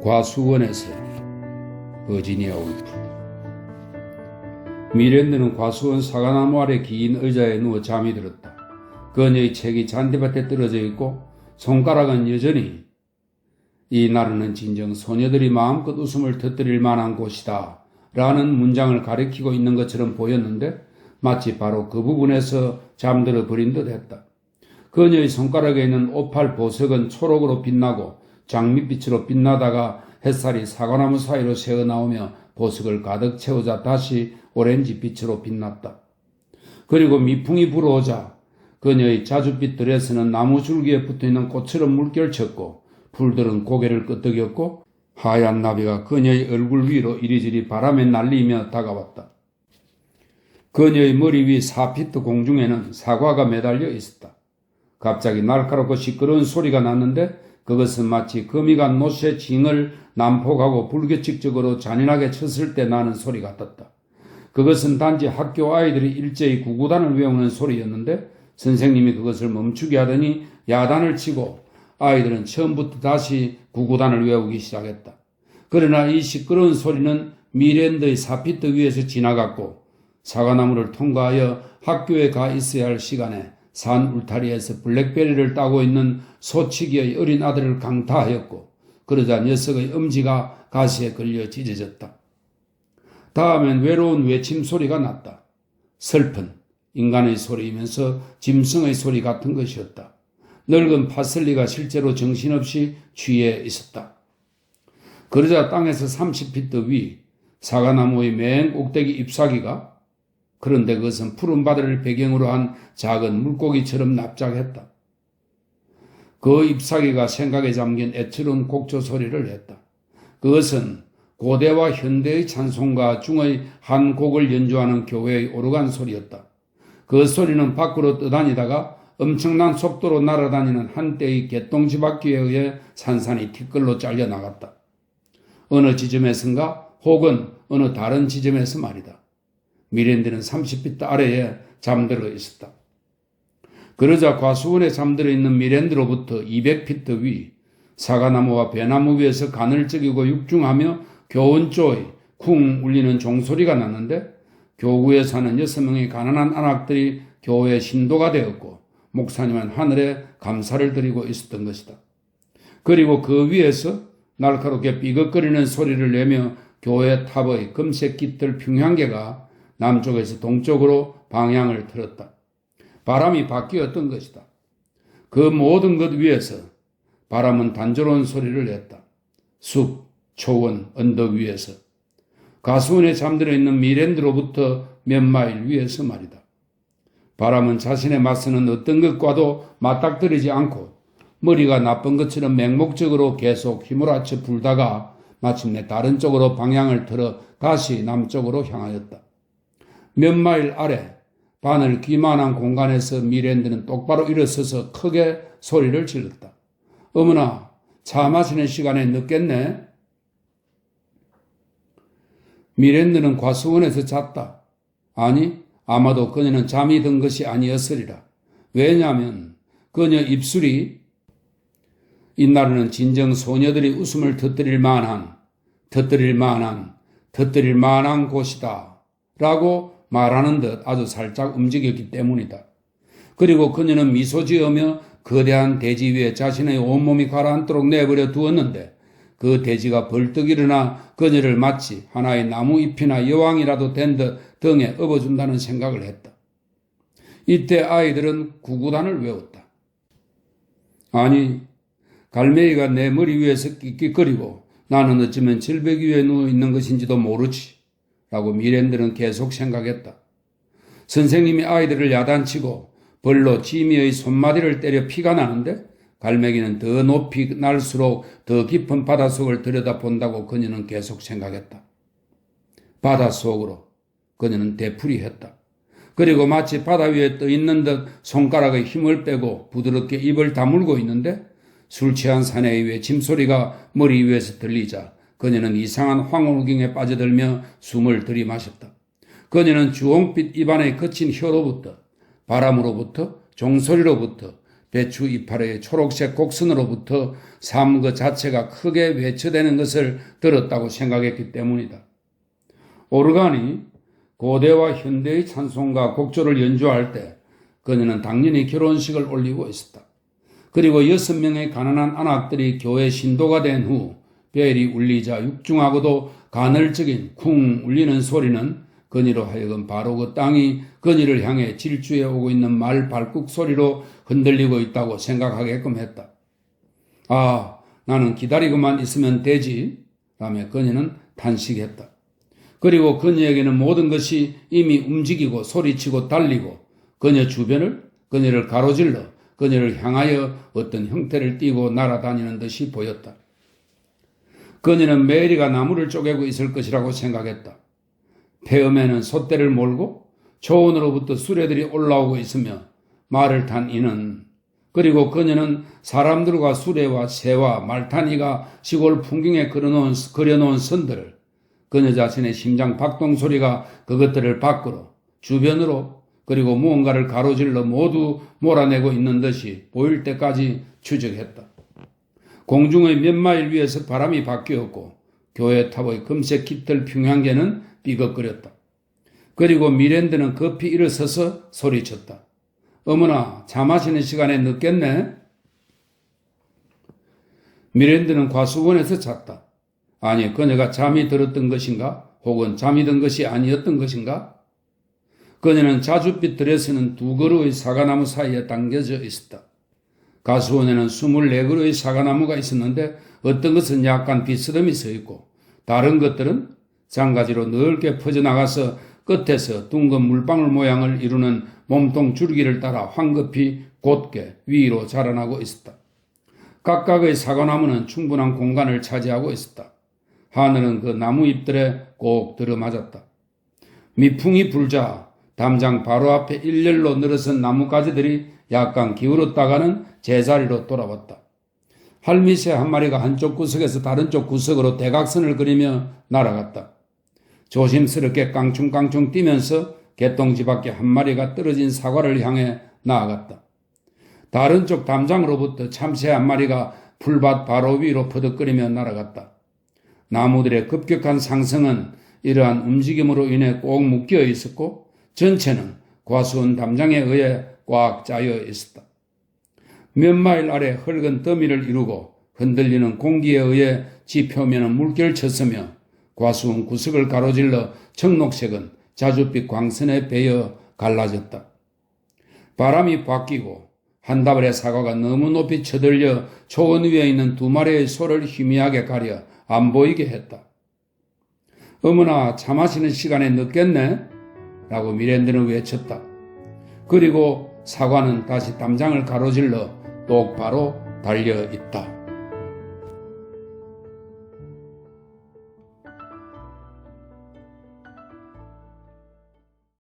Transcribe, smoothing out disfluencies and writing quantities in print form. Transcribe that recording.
과수원에서 버지니아 울프. 미랜드는 과수원 사과나무 아래 긴 의자에 누워 잠이 들었다. 그녀의 책이 잔디밭에 떨어져 있고 손가락은 여전히 이 나라는 진정 소녀들이 마음껏 웃음을 터뜨릴 만한 곳이다 라는 문장을 가리키고 있는 것처럼 보였는데 마치 바로 그 부분에서 잠들어 버린 듯 했다. 그녀의 손가락에 있는 오팔 보석은 초록으로 빛나고 장밋빛으로 빛나다가 햇살이 사과나무 사이로 새어나오며 보석을 가득 채우자 다시 오렌지 빛으로 빛났다. 그리고 미풍이 불어오자 그녀의 자줏빛 드레스는 나무 줄기에 붙어있는 꽃처럼 물결쳤고 풀들은 고개를 끄덕였고 하얀 나비가 그녀의 얼굴 위로 이리저리 바람에 날리며 다가왔다. 그녀의 머리 위 4피트 공중에는 사과가 매달려 있었다. 갑자기 날카롭고 시끄러운 소리가 났는데 그것은 마치 거미가 노새 징을 난폭하고 불규칙적으로 잔인하게 쳤을 때 나는 소리 같았다. 그것은 단지 학교 아이들이 일제히 구구단을 외우는 소리였는데 선생님이 그것을 멈추게 하더니 야단을 치고 아이들은 처음부터 다시 구구단을 외우기 시작했다. 그러나 이 시끄러운 소리는 미랜드의 4피트 위에서 지나갔고 사과나무를 통과하여 학교에 가 있어야 할 시간에 산 울타리에서 블랙베리를 따고 있는 소치기의 어린 아들을 강타하였고 그러자 녀석의 엄지가 가시에 걸려 찢어졌다. 다음엔 외로운 외침 소리가 났다. 슬픈 인간의 소리이면서 짐승의 소리 같은 것이었다. 늙은 파슬리가 실제로 정신없이 취해 있었다. 그러자 땅에서 30피트 위 사과나무의 맨 꼭대기 잎사귀가 그런데 그것은 푸른 바다를 배경으로 한 작은 물고기처럼 납작했다. 그 잎사귀가 생각에 잠긴 애처로운 곡조 소리를 했다. 그것은 고대와 현대의 찬송가 중의 한 곡을 연주하는 교회의 오르간 소리였다. 그 소리는 밖으로 떠다니다가 엄청난 속도로 날아다니는 한때의 개똥지 바퀴에 의해 산산이 티끌로 잘려나갔다. 어느 지점에선가 혹은 어느 다른 지점에서 말이다. 미랜드는 30피트 아래에 잠들어 있었다. 그러자 과수원에 잠들어 있는 미랜드로부터 200피트 위 사과나무와 배나무 위에서 가늘적이고 육중하며 교원조의 쿵 울리는 종소리가 났는데 교구에 사는 6명의 가난한 안악들이 교회의 신도가 되었고 목사님은 하늘에 감사를 드리고 있었던 것이다. 그리고 그 위에서 날카롭게 삐걱거리는 소리를 내며 교회 탑의 금색 깃들 평양계가 남쪽에서 동쪽으로 방향을 틀었다. 바람이 바뀌었던 것이다. 그 모든 것 위에서 바람은 단조로운 소리를 냈다. 숲, 초원, 언덕 위에서 가수원에 잠들어 있는 미랜드로부터 몇 마일 위에서 말이다. 바람은 자신에 맞서는 어떤 것과도 맞닥뜨리지 않고 머리가 나쁜 것처럼 맹목적으로 계속 힘을 합쳐 불다가 마침내 다른 쪽으로 방향을 틀어 다시 남쪽으로 향하였다. 몇 마일 아래 바늘 귀만한 공간에서 미랜드는 똑바로 일어서서 크게 소리를 질렀다. 어머나, 차 마시는 시간에 늦겠네. 미랜드는 과수원에서 잤다. 아니, 아마도 그녀는 잠이 든 것이 아니었으리라. 왜냐하면 그녀 입술이 이날에는 진정 소녀들이 웃음을 터뜨릴 만한 곳이다 라고 말하는 듯 아주 살짝 움직였기 때문이다. 그리고 그녀는 미소 지으며 거대한 대지 위에 자신의 온몸이 가라앉도록 내버려 두었는데 그 대지가 벌떡 일어나 그녀를 마치 하나의 나무 잎이나 여왕이라도 된 듯 등에 업어준다는 생각을 했다. 이때 아이들은 구구단을 외웠다. 아니, 갈매기가 내 머리 위에서 끽끽거리고 나는 어쩌면 절벽 위에 누워있는 것인지도 모르지 라고 미랜드는 계속 생각했다. 선생님이 아이들을 야단치고 벌로 지미의 손마디를 때려 피가 나는데 갈매기는 더 높이 날수록 더 깊은 바닷속을 들여다본다고 그녀는 계속 생각했다. 바닷속으로 그녀는 되풀이했다. 그리고 마치 바다 위에 떠 있는 듯 손가락의 힘을 빼고 부드럽게 입을 다물고 있는데 술 취한 사내의 외침소리가 머리 위에서 들리자 그녀는 이상한 황홀경에 빠져들며 숨을 들이마셨다. 그녀는 주홍빛 입안에 거친 혀로부터 바람으로부터 종소리로부터 배추 이파리의 초록색 곡선으로부터 삶 그 자체가 크게 외쳐대는 것을 들었다고 생각했기 때문이다. 오르간이 고대와 현대의 찬송과 곡조를 연주할 때 그녀는 당연히 결혼식을 올리고 있었다. 그리고 6명의 가난한 안악들이 교회 신도가 된 후 벨이 울리자 육중하고도 간헐적인 쿵 울리는 소리는 그니로 하여금 바로 그 땅이 그니를 향해 질주해 오고 있는 말 발국 소리로 흔들리고 있다고 생각하게끔 했다. 아, 나는 기다리고만 있으면 되지 라며 그녀는 탄식했다. 그리고 그녀에게는 모든 것이 이미 움직이고 소리치고 달리고 그녀 주변을 그녀를 가로질러 그녀를 향하여 어떤 형태를 띠고 날아다니는 듯이 보였다. 그녀는 메리가 나무를 쪼개고 있을 것이라고 생각했다. 폐음에는 솥대를 몰고 초원으로부터 수레들이 올라오고 있으며 말을 탄 이는 그리고 그녀는 사람들과 수레와 새와 말타니가 시골 풍경에 그려놓은 선들을 그녀 자신의 심장 박동 소리가 그것들을 밖으로 주변으로 그리고 무언가를 가로질러 모두 몰아내고 있는 듯이 보일 때까지 추적했다. 공중의 몇 마일 위에서 바람이 바뀌었고 교회 탑의 금색 깃털 평양계는 삐걱거렸다. 그리고 미랜드는 급히 일어서서 소리쳤다. 어머나, 잠하시는 시간에 늦겠네? 미랜드는 과수원에서 잤다. 아니, 그녀가 잠이 들었던 것인가? 혹은 잠이 든 것이 아니었던 것인가? 그녀는 자줏빛 드레스는 2그루의 사과나무 사이에 당겨져 있었다. 가수원에는 24그루의 사과나무가 있었는데 어떤 것은 약간 비스듬히 서 있고 다른 것들은 장가지로 넓게 퍼져나가서 끝에서 둥근 물방울 모양을 이루는 몸통 줄기를 따라 황급히 곧게 위로 자라나고 있었다. 각각의 사과나무는 충분한 공간을 차지하고 있었다. 하늘은 그 나무 잎들에 꼭 들어맞았다. 미풍이 불자 담장 바로 앞에 일렬로 늘어선 나뭇가지들이 약간 기울었다가는 제자리로 돌아왔다. 할미새 한 마리가 한쪽 구석에서 다른 쪽 구석으로 대각선을 그리며 날아갔다. 조심스럽게 깡충깡충 뛰면서 개똥지 밖에 한 마리가 떨어진 사과를 향해 나아갔다. 다른 쪽 담장으로부터 참새 한 마리가 풀밭 바로 위로 퍼득거리며 날아갔다. 나무들의 급격한 상승은 이러한 움직임으로 인해 꼭 묶여 있었고 전체는 과수원 담장에 의해 꽉 짜여 있었다. 몇 마일 아래 흙은 더미를 이루고 흔들리는 공기에 의해 지표면은 물결쳤으며 과수원 구석을 가로질러 청록색은 자줏빛 광선에 베어 갈라졌다. 바람이 바뀌고 한 다발의 사과가 너무 높이 쳐들려 초원 위에 있는 2마리의 소를 희미하게 가려 안 보이게 했다. 어머나, 잠하시는 시간에 늦겠네? 라고 미랜드는 외쳤다. 그리고 사과는 다시 담장을 가로질러 똑바로 달려 있다.